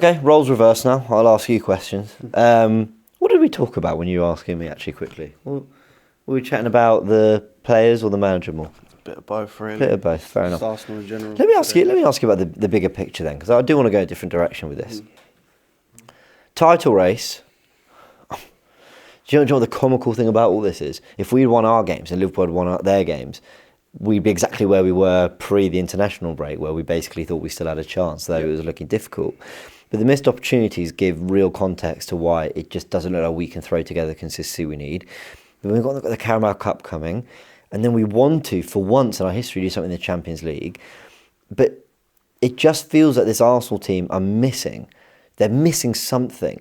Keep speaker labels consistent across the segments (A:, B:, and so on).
A: Okay, roles reversed now. I'll ask you questions. What did we talk about when you were asking me, actually, quickly? Were we chatting about the players or the manager more?
B: Bit of both, really.
A: Bit of both, fair enough.
B: Arsenal in general.
A: Let me ask you about the bigger picture then, because I do want to go a different direction with this. Title race. Do you know what the comical thing about all this is? If we'd won our games and Liverpool had won their games, we'd be exactly where we were pre the international break, where we basically thought we still had a chance, though it was looking difficult. But the missed opportunities give real context to why it just doesn't look like we can throw together the consistency we need. But we've got the Carabao Cup coming, and then we want to, for once in our history, do something in the Champions League. But it just feels like this Arsenal team are missing. They're missing something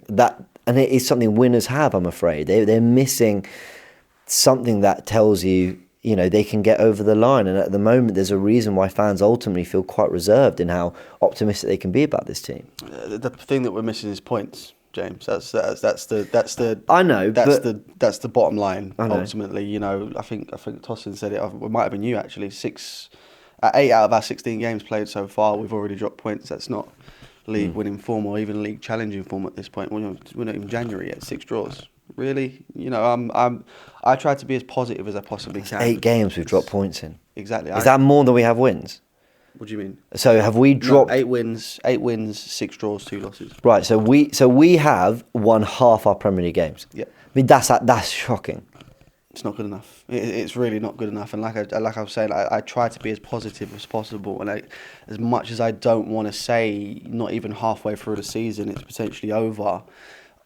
A: and it is something winners have, I'm afraid. They're missing something that tells you, they can get over the line. And at the moment, there's a reason why fans ultimately feel quite reserved in how optimistic they can be about this team.
B: The thing that we're missing is points, James. That's the.
A: I know.
B: That's the bottom line. Ultimately, I think Tossin said it. It might have been you actually. 8 out of our 16 games played so far, we've already dropped points. That's not league winning form or even league challenging form at this point. We're not even January yet. 6 draws. Really, I try to be as positive as I possibly can.
A: 8 games we've dropped points in.
B: Exactly.
A: Is that more than we have wins?
B: What do you mean?
A: So have we dropped
B: 8 wins, 6 draws, 2 losses?
A: Right. So we have won half our Premier League games.
B: Yeah.
A: I mean that's shocking.
B: It's not good enough. It's really not good enough. And like I was saying, I try to be as positive as possible. And as much as I don't want to say, not even halfway through the season, it's potentially over.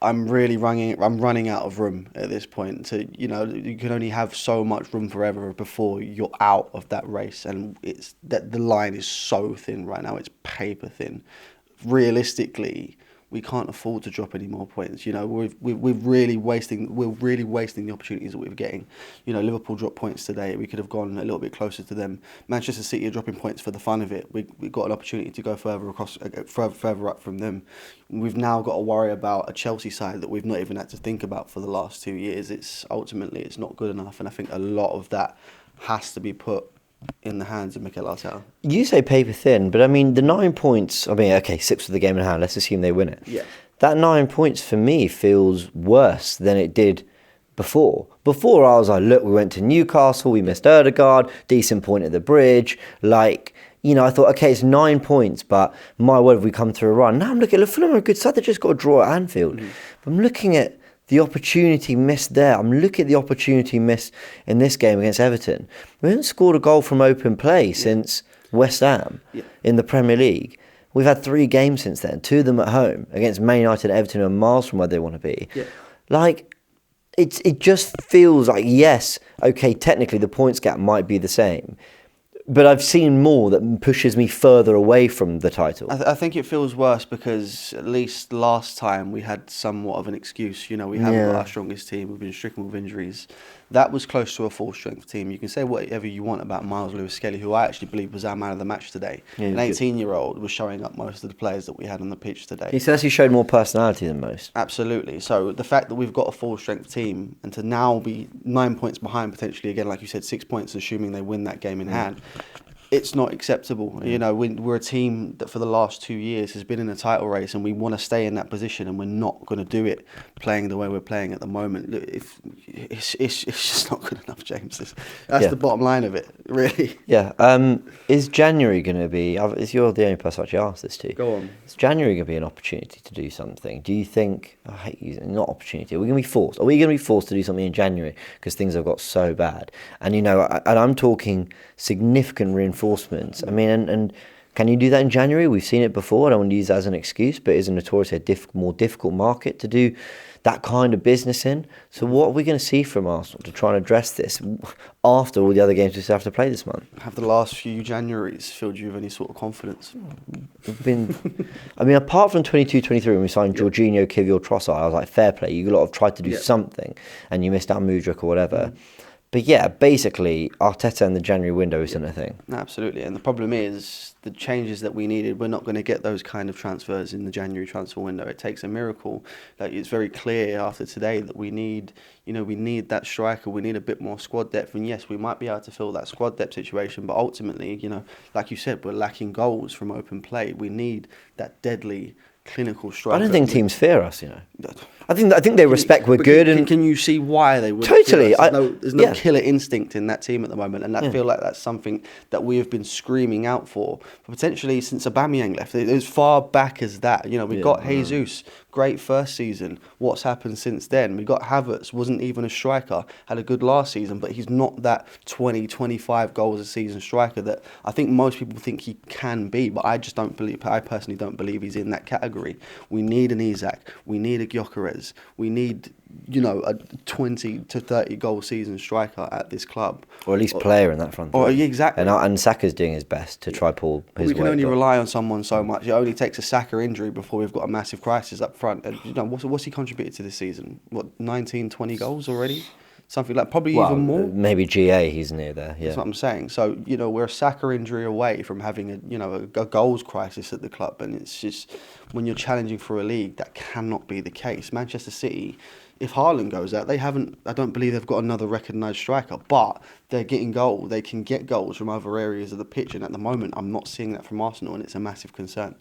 B: I'm running out of room at this point. You can only have so much room forever before you're out of that race. And it's that the line is so thin right now. It's paper thin. Realistically, we can't afford to drop any more points. We're really wasting the opportunities that we're getting. Liverpool dropped points today. We could have gone a little bit closer to them. Manchester City are dropping points for the fun of it. We got an opportunity to go further up from them. We've now got to worry about a Chelsea side that we've not even had to think about for the last 2 years. It's not good enough, and I think a lot of that has to be put in the hands of Mikel Arteta.
A: You say paper thin, but I mean the 9 points. I mean, okay, 6 with the game in hand. Let's assume they win it.
B: Yeah.
A: That 9 points for me feels worse than it did before. Before I was like, look, we went to Newcastle, we missed Ødegaard, decent point at the bridge. I thought, okay, it's 9 points, but my word, we come through a run. Now I'm looking at Fulham, a good side. They just got a draw at Anfield. But I'm looking at the opportunity missed there. I'm looking at the opportunity missed in this game against Everton. We haven't scored a goal from open play since West Ham in the Premier League. We've had 3 games since then, 2 of them at home against Man United and Everton, who are miles from where they want to be. Yeah. It just feels like, yes, okay, technically the points gap might be the same, but I've seen more that pushes me further away from the title.
B: I think it feels worse because at least last time we had somewhat of an excuse. We haven't got our strongest team. We've been stricken with injuries. That was close to a full-strength team. You can say whatever you want about Miles Lewis-Skelly, who I actually believe was our man of the match today. An 18-year-old was showing up most of the players that we had on the pitch today.
A: He says he showed more personality than most.
B: Absolutely. So the fact that we've got a full-strength team and to now be 9 points behind, potentially, again, like you said, 6 points, assuming they win that game in hand, it's not acceptable. We're a team that for the last 2 years has been in a title race, and we want to stay in that position, and we're not going to do it playing the way we're playing at the moment. It's just not good enough, James. That's the bottom line of it, really.
A: Yeah. Is January going to be? You're the only person I actually asked this to.
B: Go on.
A: Is January going to be an opportunity to do something? Do you think? I hate using not opportunity. Are we going to be forced? Are we going to be forced to do something in January because things have got so bad? And and I'm talking significant reinforcements. I mean, and can you do that in January? We've seen it before. I don't want to use that as an excuse, but it's a notoriously more difficult market to do that kind of business in. So what are we going to see from Arsenal to try and address this after all the other games we still have to play this month?
B: Have the last few Januaries filled you with any sort of confidence?
A: Apart from 22-23 when we signed Jorginho, Kivior, Trossard, I was like, fair play. You lot have tried to do something and you missed out Mudryk or whatever. But yeah, basically, Arteta in the January window isn't a thing.
B: Absolutely. And the problem is the changes that we needed, we're not going to get those kind of transfers in the January transfer window. It takes a miracle. It's very clear after today that we need that striker. We need a bit more squad depth. And yes, we might be able to fill that squad depth situation. But ultimately, like you said, we're lacking goals from open play. We need that deadly clinical striker.
A: I don't think teams fear us, you know. I think they respect we're good. And
B: can you see why they would?
A: Totally.
B: There's no killer instinct in that team at the moment, and I feel like that's something that we have been screaming out for potentially since Aubameyang left. It was far back as that. You know, we got Jesus, great first season. What's happened since then? We got Havertz, wasn't even a striker, had a good last season, but he's not that 20, 25 goals a season striker that I think most people think he can be. But I personally don't believe he's in that category. We need an Isak. We need a Gyökeres. We need, you know, a 20 to 30 goal season striker at this club,
A: or at least player in that front.
B: Exactly.
A: And Saka's doing his best to try pull his weight.
B: We can only rely on someone so much. It only takes a Saka injury before we've got a massive crisis up front. And you know, what's he contributed to this season? What, 19, 20 goals already? Something like even more.
A: Maybe GA, he's near there. Yeah,
B: that's what I'm saying. So you know, we're a Saka injury away from having a goals crisis at the club, and it's just when you're challenging for a league, that cannot be the case. Manchester City, if Haaland goes out, I don't believe they've got another recognised striker, but they're getting goals. They can get goals from other areas of the pitch, and at the moment, I'm not seeing that from Arsenal, and it's a massive concern.